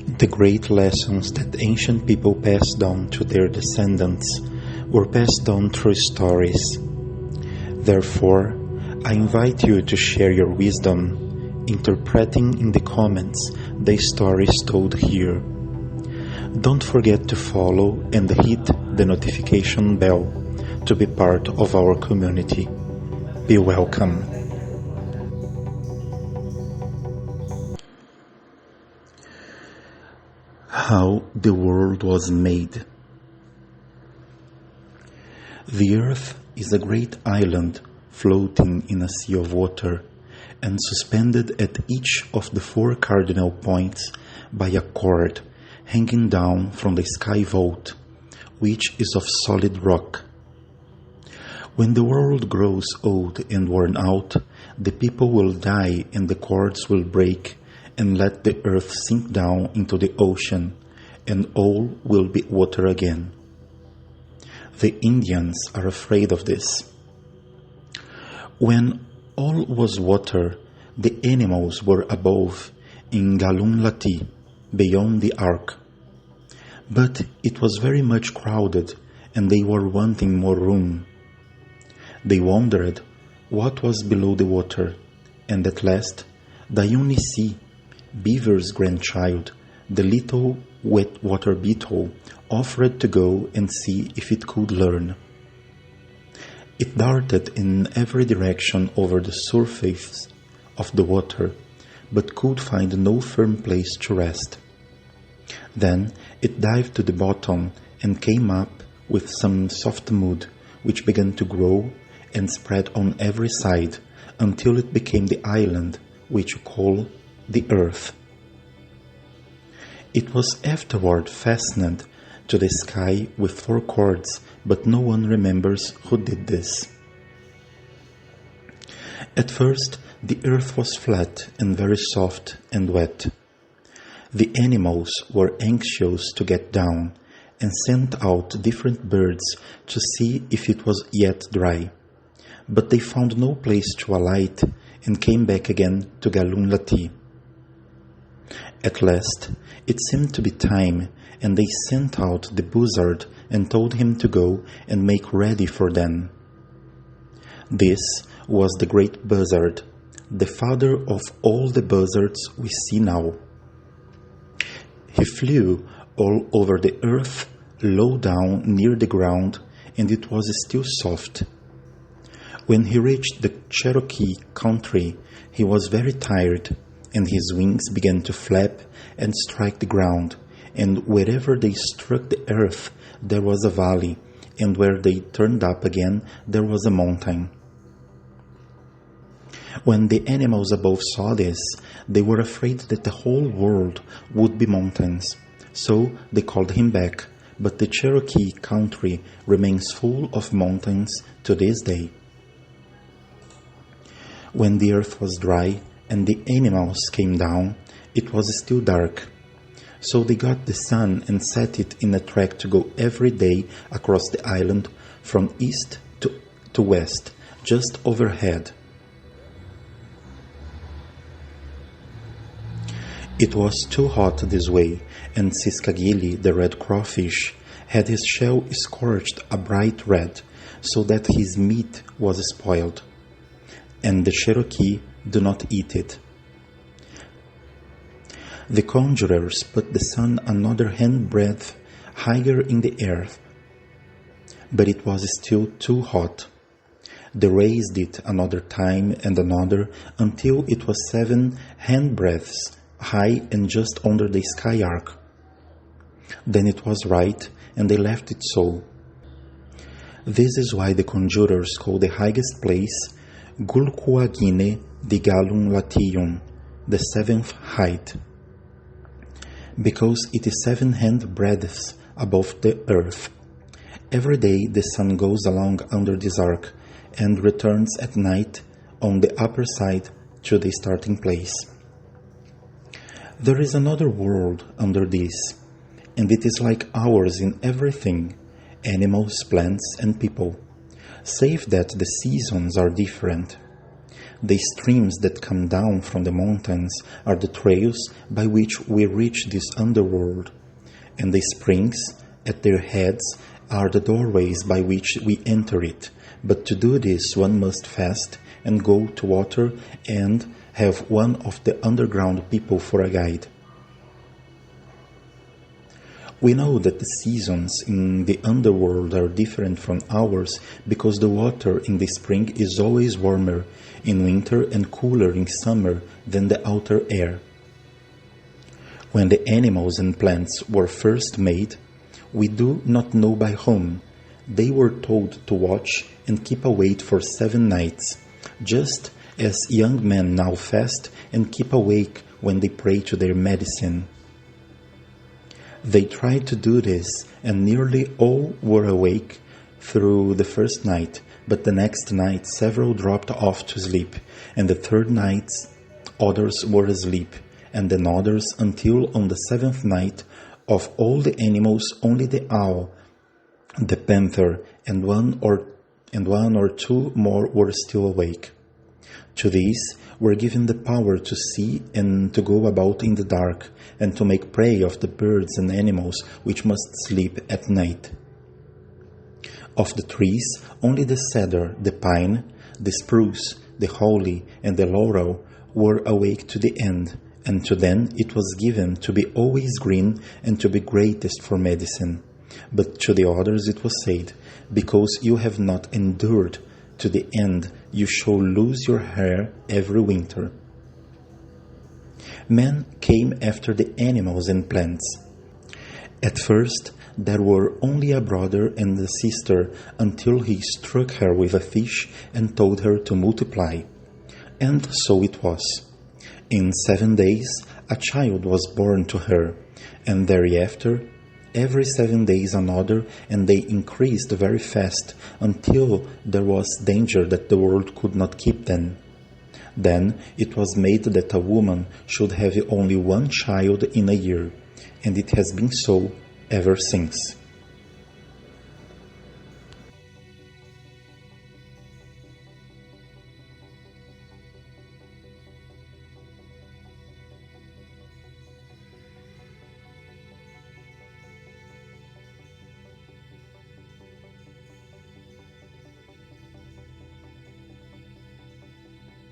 The great lessons that ancient people passed on to their descendants were passed on through stories. Therefore, I invite you to share your wisdom, interpreting in the comments the stories told here. Don't forget to follow and hit the notification bell to be part of our community. Be welcome. How the world was made. The earth is a great island floating in a sea of water and suspended at each of the 4 cardinal points by a cord hanging down from the sky vault, which is of solid rock. When the world grows old and worn out, the people will die and the cords will break and let the earth sink down into the ocean, and all will be water again. The Indians are afraid of this. When all was water, the animals were above, in Gălûñ, beyond the ark. But it was very much crowded, and they were wanting more room. They wondered what was below the water, and at last Dâyuni, Beaver's grandchild, the little wet water-beetle, offered to go and see if it could learn. It darted in every direction over the surface of the water, but could find no firm place to rest. Then it dived to the bottom and came up with some soft mud, which began to grow and spread on every side until it became the island which you call the earth. It was afterward fastened to the sky with 4 cords, but no one remembers who did this. At first, the earth was flat and very soft and wet. The animals were anxious to get down and sent out different birds to see if it was yet dry, but they found no place to alight and came back again to Gălûñ. At last, it seemed to be time, and they sent out the buzzard and told him to go and make ready for them. This was the great buzzard, the father of all the buzzards we see now. He flew all over the earth, low down near the ground, and it was still soft. When he reached the Cherokee country, he was very tired, and his wings began to flap and strike the ground, and wherever they struck the earth there was a valley, and where they turned up again there was a mountain. When the animals above saw this, they were afraid that the whole world would be mountains, so they called him back, but the Cherokee country remains full of mountains to this day. When the earth was dry and the animals came down, it was still dark. So they got the sun and set it in a track to go every day across the island from east to west, just overhead. It was too hot this way, and Ciscagili, the red crawfish, had his shell scorched a bright red, so that his meat was spoiled, and the Cherokee do not eat it. The conjurers put the sun another handbreadth higher in the earth, but it was still too hot. They raised it another time and another until it was 7 handbreadths high and just under the sky arc. Then it was right, and they left it so. This is why the conjurers call the highest place Gălûñ de Gălûñ, the 7th height, because it is 7 handbreadths above the earth. Every day the sun goes along under this arc and returns at night on the upper side to the starting place. There is another world under this, and it is like ours in everything, animals, plants, and people, save that the seasons are different. The streams that come down from the mountains are the trails by which we reach this underworld, and the springs at their heads are the doorways by which we enter it. But to do this, one must fast and go to water and have one of the underground people for a guide. We know that the seasons in the underworld are different from ours because the water in the spring is always warmer in winter and cooler in summer than the outer air. When the animals and plants were first made, we do not know by whom, they were told to watch and keep awake for 7 nights, just as young men now fast and keep awake when they pray to their medicine. They tried to do this, and nearly all were awake through the first night, but the next night several dropped off to sleep, and the third night others were asleep, and then others until on the 7th night of all the animals only the owl, the panther, and one or two more were still awake. To these were given the power to see and to go about in the dark, and to make prey of the birds and animals which must sleep at night. Of the trees, only the cedar, the pine, the spruce, the holly, and the laurel were awake to the end, and to them it was given to be always green and to be greatest for medicine. But to the others it was said, because you have not endured to the end, you shall lose your hair every winter. Men came after the animals and plants. At first, there were only a brother and a sister until he struck her with a fish and told her to multiply. And so it was. In 7 days, a child was born to her, and thereafter, every 7 days another, and they increased very fast until there was danger that the world could not keep them. Then it was made that a woman should have only one child in a year, and it has been so ever since.